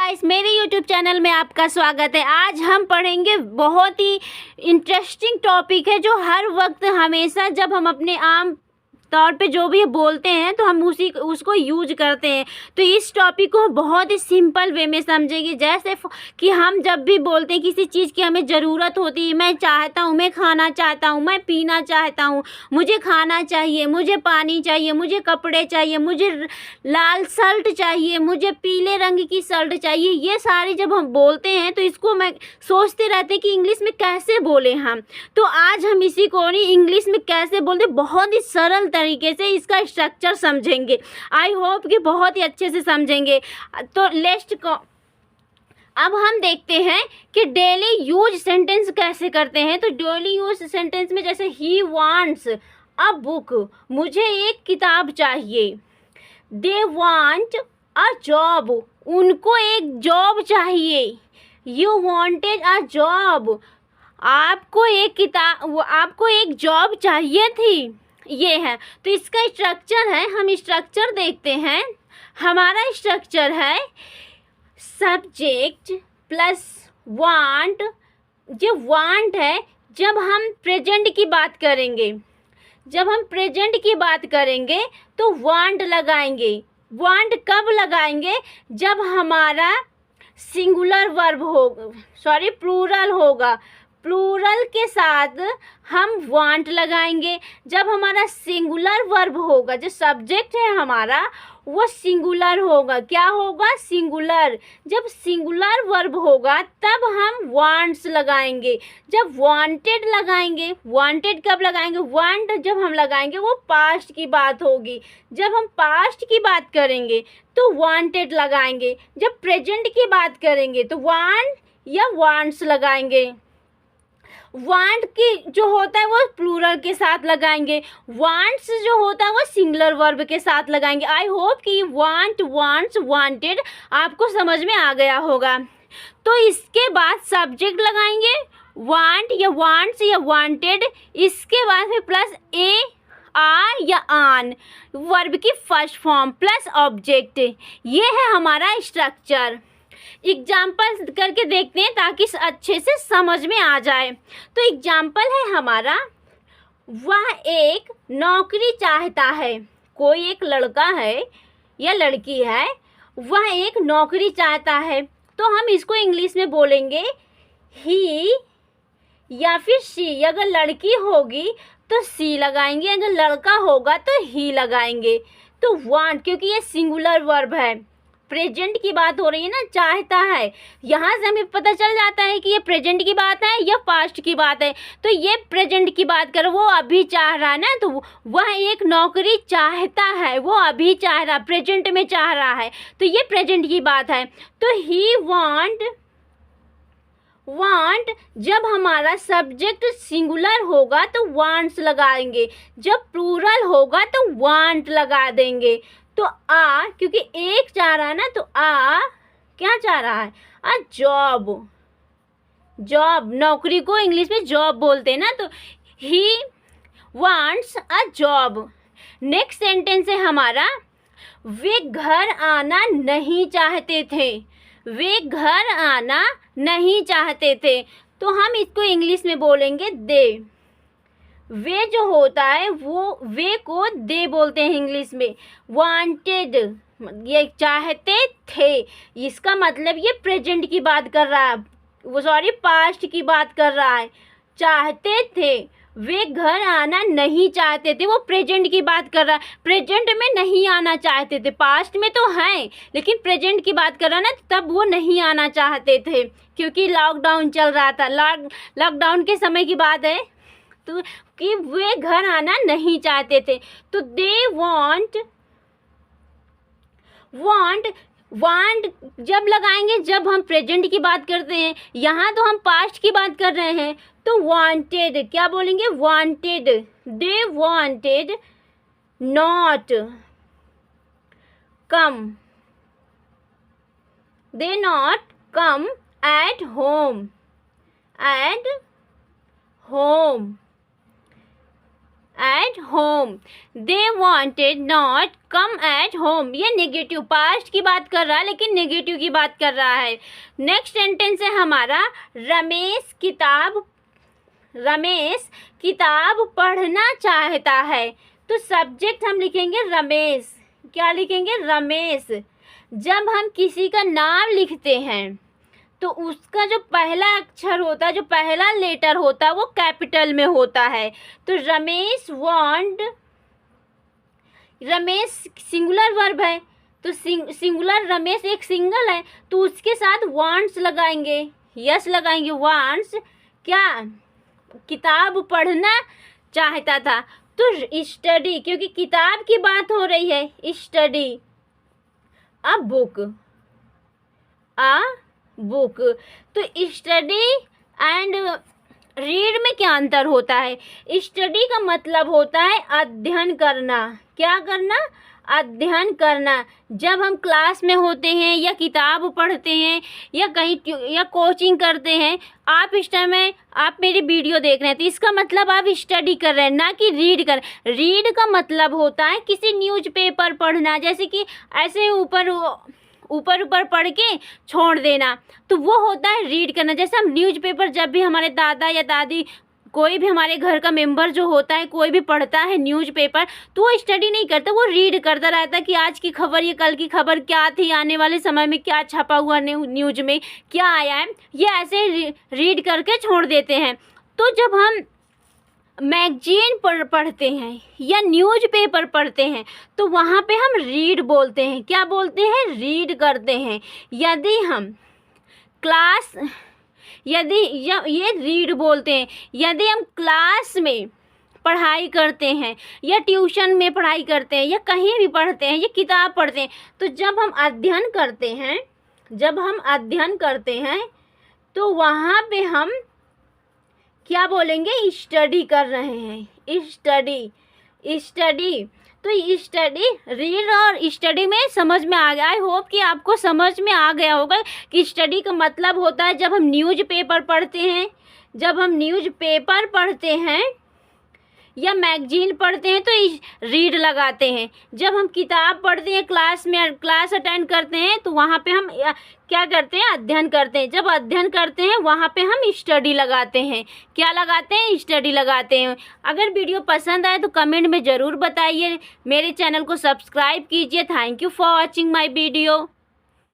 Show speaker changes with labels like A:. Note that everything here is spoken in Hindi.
A: गाइस, मेरे YouTube चैनल में आपका स्वागत है। आज हम पढ़ेंगे बहुत ही इंटरेस्टिंग टॉपिक है जो हर वक्त हमेशा जब हम अपने आम तौर पे जो भी बोलते हैं तो हम उसको यूज करते हैं। तो इस टॉपिक को बहुत ही सिंपल वे में समझेंगे, जैसे कि हम जब भी बोलते हैं किसी चीज़ की हमें ज़रूरत होती है, मैं चाहता हूँ, मैं खाना चाहता हूँ, मैं पीना चाहता हूँ, मुझे खाना चाहिए, मुझे पानी चाहिए, मुझे कपड़े चाहिए, मुझे लाल शर्ट चाहिए, मुझे पीले रंग की शर्ट चाहिए, ये सारी जब हम बोलते हैं तो इसको मैं सोचते रहते हैं कि इंग्लिश में कैसे बोलें हम। तो आज हम इसी को इंग्लिश में कैसे बोलते बहुत ही सरल तरीके से इसका स्ट्रक्चर समझेंगे। आई होप कि बहुत ही अच्छे से समझेंगे। तो अब हम देखते हैं कि डेली यूज सेंटेंस कैसे करते हैं। तो डेली यूज सेंटेंस में जैसे ही वांट्स अ बुक, मुझे एक किताब चाहिए। दे वांट अ जॉब, उनको एक जॉब चाहिए। यू वांटेड अ जॉब, आपको एक जॉब चाहिए थी। ये है, तो इसका स्ट्रक्चर है, हम स्ट्रक्चर देखते हैं। हमारा स्ट्रक्चर है सब्जेक्ट प्लस वांट। जो वांट है, जब हम प्रेजेंट की बात करेंगे, तो वांट लगाएंगे। वांट कब लगाएंगे? जब हमारा सिंगुलर वर्ब प्लूरल होगा। प्लूरल के साथ हम वांट लगाएंगे। जब हमारा सिंगुलर वर्ब होगा, जो सब्जेक्ट है हमारा वो सिंगुलर होगा। क्या होगा? सिंगुलर। जब सिंगुलर वर्ब होगा तब हम वांट्स लगाएंगे। जब वांटेड लगाएंगे, वांटेड कब लगाएंगे? वांट जब हम लगाएंगे वो पास्ट की बात होगी। जब हम पास्ट की बात करेंगे तो वांटेड लगाएंगे। जब प्रेजेंट की बात करेंगे तो वांट या वांट्स लगाएंगे। वांट की जो होता है वो प्लूरल के साथ लगाएंगे। वांट्स जो होता है वो सिंगुलर वर्ब के साथ लगाएंगे। आई होप कि वांट, वांट्स, वांटेड आपको समझ में आ गया होगा। तो इसके बाद सब्जेक्ट लगाएंगे, वांट या वांट्स या वांटेड। इसके बाद फिर प्लस ए, आर या आन, वर्ब की फर्स्ट फॉर्म प्लस ऑब्जेक्ट। ये है हमारा स्ट्रक्चर। एग्जाम्पल करके देखते हैं ताकि अच्छे से समझ में आ जाए। तो एग्जाम्पल है हमारा, वह एक नौकरी चाहता है। कोई एक लड़का है या लड़की है, वह एक नौकरी चाहता है। तो हम इसको इंग्लिश में बोलेंगे ही या फिर शी। अगर लड़की होगी तो सी लगाएंगे, अगर लड़का होगा तो ही लगाएंगे। तो वांट, क्योंकि ये सिंगुलर वर्ब है, प्रेजेंट की बात हो रही है ना, चाहता है। यहाँ से हमें पता चल जाता है कि ये प्रेजेंट की बात है या पास्ट की बात है। तो ये प्रेजेंट की बात कर, वो अभी चाह रहा है ना, तो वह एक नौकरी चाहता है, वो अभी चाह रहा, प्रेजेंट में चाह रहा है, तो ये प्रेजेंट की बात है। तो ही वांट जब हमारा सब्जेक्ट सिंगुलर होगा तो वांट्स लगाएंगे। जब प्लूरल होगा तो वांट लगा देंगे। तो आ, क्योंकि एक चाह रहा है ना, तो आ क्या चाह रहा है? A job. जॉब, नौकरी को इंग्लिश में जॉब बोलते हैं ना, तो he wants a job. Next sentence है हमारा, वे घर आना नहीं चाहते थे। वे घर आना नहीं चाहते थे। तो हम इसको इंग्लिश में बोलेंगे दे। वे जो होता है वो वे को दे बोलते हैं इंग्लिश में। वांटेड, ये चाहते थे, इसका मतलब ये प्रेजेंट की बात कर रहा है, पास्ट की बात कर रहा है। चाहते थे, वे घर आना नहीं चाहते थे, वो प्रेजेंट की बात कर रहा है। प्रेजेंट में नहीं आना चाहते थे, पास्ट में तो हैं लेकिन प्रेजेंट की बात कर रहा है ना, तब वो नहीं आना चाहते थे क्योंकि लॉकडाउन चल रहा था। लॉकडाउन के समय की बात है, तो कि वे घर आना नहीं चाहते थे। तो दे वांट जब लगाएंगे जब हम प्रेजेंट की बात करते हैं। यहाँ तो हम पास्ट की बात कर रहे हैं, तो वांटेड क्या बोलेंगे? Wanted. They wanted not come, they not come at home at home, they wanted not come at home. ये नेगेटिव, पास्ट की बात कर रहा है लेकिन नेगेटिव की बात कर रहा है। नेक्स्ट सेंटेंस है हमारा, रमेश किताब पढ़ना चाहता है। तो सब्जेक्ट हम लिखेंगे रमेश। क्या लिखेंगे? रमेश। जब हम किसी का नाम लिखते हैं तो उसका जो पहला अक्षर होता है, जो पहला लेटर होता है, वो कैपिटल में होता है। तो रमेश सिंगुलर वर्ब है, तो सिंगुलर रमेश एक सिंगल है, तो उसके साथ वांट्स लगाएंगे, यस लगाएंगे, वांट्स। क्या? किताब पढ़ना चाहता था। तो स्टडी, क्योंकि किताब की बात हो रही है, स्टडी अ बुक, तो स्टडी एंड रीड में क्या अंतर होता है? स्टडी का मतलब होता है अध्ययन करना। क्या करना? अध्ययन करना। जब हम क्लास में होते हैं या किताब पढ़ते हैं या कहीं या कोचिंग करते हैं, आप इस टाइम में आप मेरी वीडियो देख रहे हैं, तो इसका मतलब आप स्टडी कर रहे हैं, ना कि रीड कर। रीड का मतलब होता है किसी न्यूज़पेपर पढ़ना, जैसे कि ऐसे ऊपर पढ़ के छोड़ देना, तो वो होता है रीड करना। जैसे हम न्यूज़पेपर, जब भी हमारे दादा या दादी, कोई भी हमारे घर का मेंबर जो होता है, कोई भी पढ़ता है न्यूज़पेपर, तो वो स्टडी नहीं करता, वो रीड करता रहता है कि आज की खबर, ये कल की खबर क्या थी, आने वाले समय में क्या छपा हुआ न्यूज़ में क्या आया है, ये ऐसे रीड करके छोड़ देते हैं। तो जब हम मैगजीन पढ़ते हैं या न्यूज़पेपर पढ़ते हैं, तो वहाँ पे हम रीड बोलते हैं। क्या बोलते हैं? रीड करते हैं। यदि हम क्लास, ये रीड बोलते हैं। यदि हम क्लास में पढ़ाई करते हैं या ट्यूशन में पढ़ाई करते हैं या कहीं भी पढ़ते हैं या किताब पढ़ते हैं, तो जब हम अध्ययन करते हैं तो वहाँ पे हम क्या बोलेंगे? स्टडी कर रहे हैं, स्टडी। तो स्टडी, रीड और स्टडी में समझ में आ गया। आई होप कि आपको समझ में आ गया होगा कि स्टडी का मतलब होता है जब हम न्यूज़पेपर पढ़ते हैं या मैगजीन पढ़ते हैं तो रीड लगाते हैं। जब हम किताब पढ़ते हैं, क्लास अटेंड करते हैं, तो वहाँ पे हम क्या करते हैं? अध्ययन करते हैं। जब अध्ययन करते हैं वहाँ पे हम स्टडी लगाते हैं। क्या लगाते हैं? स्टडी लगाते हैं। अगर वीडियो पसंद आए तो कमेंट में ज़रूर बताइए। मेरे चैनल को सब्सक्राइब कीजिए। Thank you for watching my video.